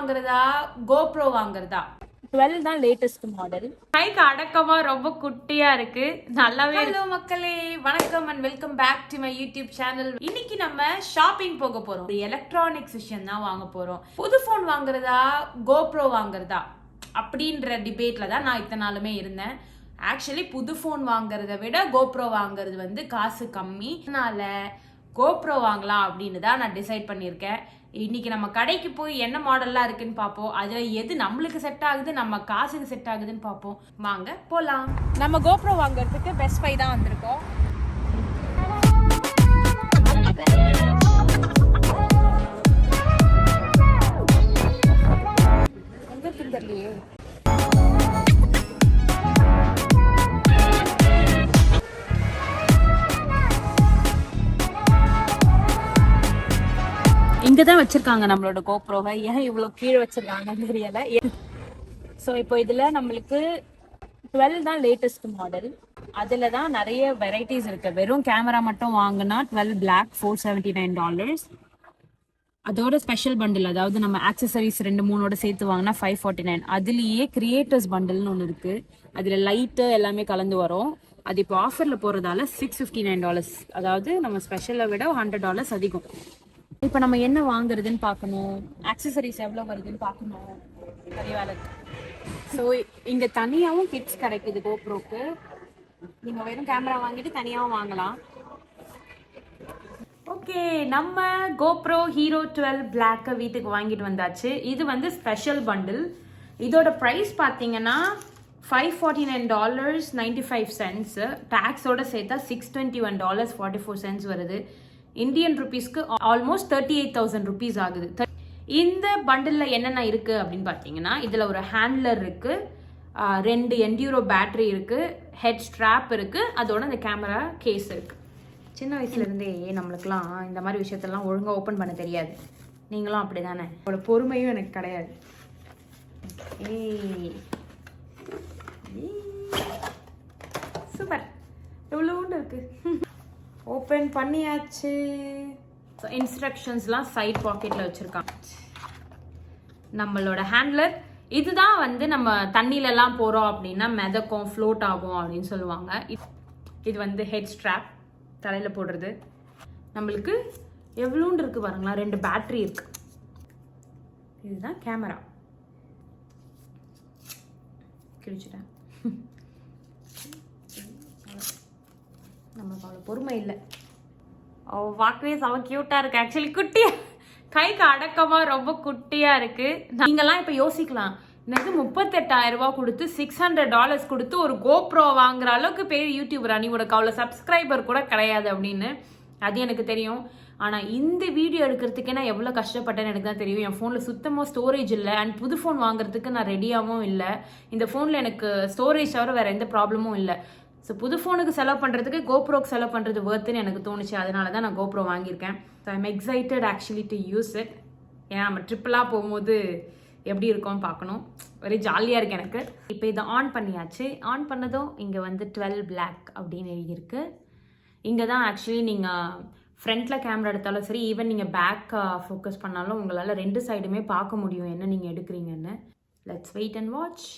வாங்குறதா கோப்ரோ வாங்குறதா? 12 தான் லேட்டஸ்ட் மாடல். கைக்கு அடக்கமா ரொம்ப குட்டியா இருக்கு. நல்லாவே. ஹலோ மக்களே, வணக்கம் and welcome back to my YouTube channel. இன்னைக்கு நம்ம ஷாப்பிங் போக போறோம். எலக்ட்ரானிக்ஸ் விஷயம் தான் வாங்க போறோம். புது போன் வாங்குறதா கோப்ரோ வாங்குறதா அப்படின்ற டிபேட்ல தான் நான் இத்தனை நாளுமே இருந்தேன். ஆக்சுவலி புது போன் வாங்குறத விட கோப்ரோ வாங்குறது வந்து காசு கம்மி. அதனால கோப்ரோ வாங்கலாம் அப்படின்னு தான் நான் டிசைட் பண்ணியிருக்கேன். இன்னைக்கு நம்ம கடைக்கு போய் என்ன மாடல்லாம் இருக்குன்னு பார்ப்போம். அதுல எது நம்மளுக்கு செட் ஆகுது, நம்ம காசுக்கு செட் ஆகுதுன்னு பார்ப்போம். வாங்க போலாம். நம்ம கோப்ரோ வாங்குறதுக்கு பெஸ்ட் பை தான் வந்திருக்கோம். எங்க தெரியலையே. இங்க தான் வச்சிருக்காங்க நம்மளோட கோப்ரோவை. ஏன் இவ்வளவு கீழே வச்சிருக்காங்கன்னு தெரியல. ஸோ இப்போ இதுல நம்மளுக்கு 12 தான் லேட்டஸ்ட் மாடல். அதுல தான் நிறைய வெரைட்டிஸ் இருக்கு. வெறும் கேமரா மட்டும் வாங்கினா 12 பிளாக் $479. அதோட ஸ்பெஷல் பண்டில், அதாவது நம்ம ஆக்சசரிஸ் 2-3 சேர்த்து வாங்கினா $549. அதுலயே கிரியேட்டர்ஸ் பண்டில்னு ஒன்று இருக்கு. அதுல லைட்டு எல்லாமே கலந்து வரும். அது இப்போ ஆஃபர்ல போறதால $659. அதாவது நம்ம ஸ்பெஷலை விட $100 அதிகம். இப்போ நம்ம என்ன வாங்குறதுன்னு பார்க்கணும், ஆக்சசரிஸ் எவ்வளோ வருதுன்னு பார்க்கணும். பெரிய வேலை. ஸோ இங்கே தனியாகவும் கிட்ஸ் கிடைக்குது கோப்ரோக்கு. நீங்கள் வெறும் கேமரா வாங்கிட்டு தனியாகவும் வாங்கலாம். ஓகே, நம்ம கோப்ரோ ஹீரோ 12 பிளாக்கை வீட்டுக்கு வாங்கிட்டு வந்தாச்சு. இது வந்து ஸ்பெஷல் பண்டில். இதோட ப்ரைஸ் பார்த்தீங்கன்னா $549.95. டேக்ஸோட சேர்த்தா $621.44 வருது. இந்தியன் ருபீஸ்க்கு ஆல்மோஸ்ட் 38,000 ருபீஸ் ஆகுது. இந்த பண்டிலில் என்னென்ன இருக்குது அப்படின்னு பார்த்தீங்கன்னா, இதில் ஒரு ஹேண்ட்லர் இருக்குது, 2 என்டியூரோ பேட்டரி இருக்குது, ஹெட் ஸ்ட்ராப் இருக்குது, அதோட இந்த கேமரா கேஸ் இருக்குது. சின்ன வயசுலேருந்தே நம்மளுக்குலாம் இந்த மாதிரி விஷயத்தெல்லாம் ஒழுங்காக ஓப்பன் பண்ண தெரியாது. நீங்களும் அப்படி தானே? அதோட பொறுமையும் எனக்கு கிடையாது. சூப்பர், எவ்வளோன்னு இருக்குது. ஓப்பன் பண்ணியாச்சு. இன்ஸ்ட்ரக்ஷன்ஸ்லாம் சைட் பாக்கெட்டில் வச்சுருக்காங்க. நம்மளோட ஹேண்ட்லர் இதுதான் வந்து நம்ம தண்ணியிலலாம் போகிறோம் அப்படின்னா மிதக்கும், ஃப்ளோட் ஆகும் அப்படின்னு சொல்லுவாங்க. இது வந்து ஹெட் ஸ்ட்ராப், தலையில் போடுறது. நம்மளுக்கு எவ்வளோன்னு இருக்குது பாருங்களா, 2 பேட்டரி இருக்கு. இதுதான் கேமரா. கிழிச்சிட்டேன். நமக்கு அவ்வளோ பொறுமை இல்லை. பார்க்கவே செம க்யூட்டாக இருக்குது. ஆக்சுவலி குட்டியாக, கைக்கு அடக்கமாக ரொம்ப குட்டியாக இருக்குது. நீங்கள்லாம் இப்போ யோசிக்கலாம், எனக்கு $38,000 கொடுத்து $600 கொடுத்து ஒரு கோப்ரோ வாங்குற அளவுக்கு பெரிய யூடியூபரா நீ, உனக்கு அவ்வளோ சப்ஸ்கிரைபர் கூட கிடையாது அப்படின்னு. அது எனக்கு தெரியும். ஆனால் இந்த வீடியோ எடுக்கிறதுக்கே நான் எவ்வளோ கஷ்டப்பட்டேன்னு எனக்கு தான் தெரியும். என் ஃபோனில் சுத்தமாக ஸ்டோரேஜ் இல்லை. அண்ட் புது ஃபோன் வாங்குறதுக்கு நான் ரெடியாகவும் இல்லை. இந்த ஃபோனில் எனக்கு ஸ்டோரேஜ் தவிர வேறு எந்த ப்ராப்ளமும் இல்லை. ஸோ புது ஃபோனுக்கு செலவு பண்ணுறதுக்கு கோப்ரோக்கு செலவு பண்ணுறது ஒர்த்துன்னு எனக்கு தோணுச்சு. அதனால தான் நான் கோப்ரோ வாங்கியிருக்கேன். So I'm excited actually to use it. ஏன்னா நம்ம ட்ரிப்பெலாம் போகும்போது எப்படி இருக்கும்னு பார்க்கணும். வெரி ஜாலியாக இருக்குது எனக்கு. இப்போ இதை ஆன் பண்ணியாச்சு. ஆன் பண்ணதும் இங்கே வந்து 12 பிளாக் அப்படின்னு எழுதியிருக்கு. இங்கே தான் ஆக்சுவலி நீங்கள் ஃப்ரண்ட்டில் கேமரா எடுத்தாலும் சரி, ஈவன் நீங்கள் பேக் ஃபோக்கஸ் பண்ணாலும் உங்களால் 2 சைடுமே பார்க்க முடியும் என்ன நீங்கள் எடுக்கிறீங்கன்னு. Let's wait and watch.